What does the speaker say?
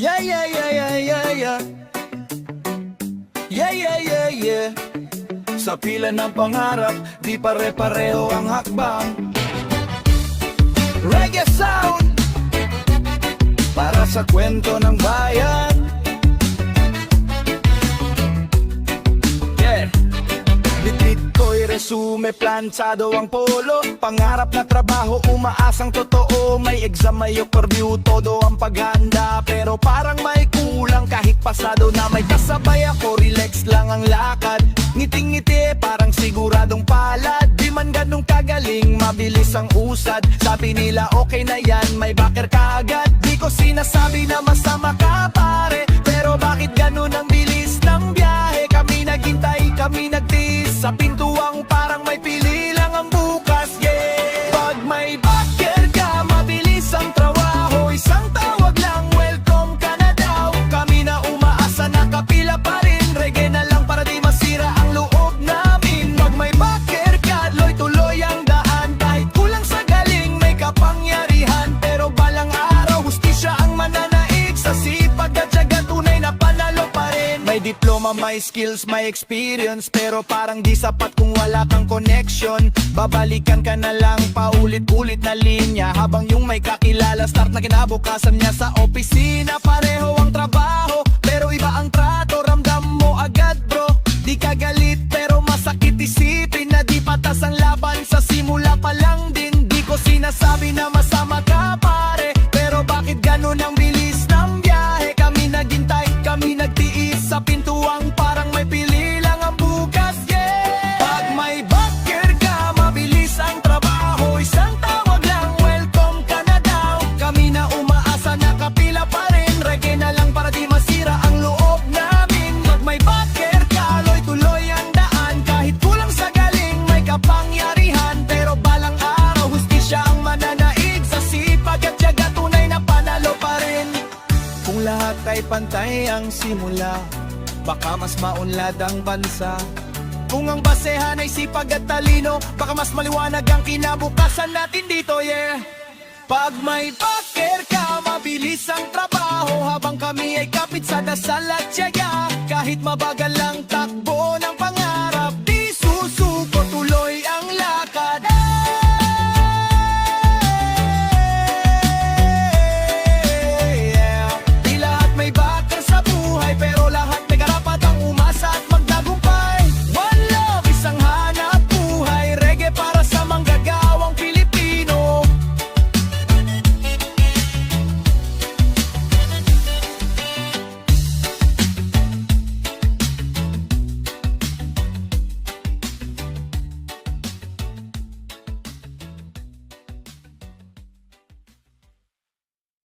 Yeah, yeah, yeah, yeah, yeah, yeah. Yeah, yeah, yeah, yeah. Sa pila ng pangarap, di pare-pareho ang hakbang. Reggae sound para sa kwento ng bayan. Yeah. Bitbit ko'y resume, plansado ang polo. Pangarap na trabaho, umaasang totoo. May exam, may overview, todo ang paghanda. Pero parang may kulang kahit pasado na may kasabay ako. Relax lang ang lakad, ngiting-ngiti parang siguradong palad. Di man ganong kagaling, mabilis ang usad. Sabi nila okay na yan, may backer ka agad. Di ko sinasabi na masama ka pare, pero bakit ganon ang bilis ng biyahe? Kami naghintay, kami nagtiis sa pintuang parang may pili lang ang bukas, yeah. Pag may backer ka, mabilis ang trabaho. Isang tawag lang, welcome ka na daw. Kami na umaasa, nakapila pa rin. Reggae na lang para di masira ang loob namin. Pag may backer ka, tuloy-tuloy ang daan. Kahit kulang sa galing, may kapangyarihan. Pero balang araw, hustisya ang mananaig. Sa sipag at tiyaga, tunay na panalo pa rin. May diploma, may skills, may experience, pero parang di sapat kung wala kang connection. Babalikan ka na lang, paulit-ulit na linya. Habang yung may kakilala, start na kinabukasan niya sa opisina. Pareho ang trabaho, pero iba ang trato. Ramdam mo agad bro, di ka galit pero masakit isipin na di patas ang laban. Sa simula pa lang din, di ko sinasabi na masama ka pare, pero bakit ganun ang bilis ng biyahe? Kami naghintay, kami nagtiis sa pintuang parang may pili lang ang bukas, yeah. Pag may backer ka, mabilis ang trabaho. Isang tawag lang, welcome ka na daw. Kami na umaasa, nakapila pa rin. Reggae na lang para di masira ang loob namin. Pag may backer ka, tuloy ang daan. Kahit kulang sa galing, may kapangyarihan. Pero balang araw, hustisya ang mananaig. Sa sipag at tiyaga, tunay na panalo pa rin. Kung lahat ay pantay ang simula, baka mas maunlad ang bansa. Kung ang basehan ay sipag at talino, baka mas maliwanag ang kinabukasan natin dito, yeah. Pag may backer ka, mabilis ang trabaho. Habang kami ay kapit sa dasal at tiyaga, kahit mabagal lang takbo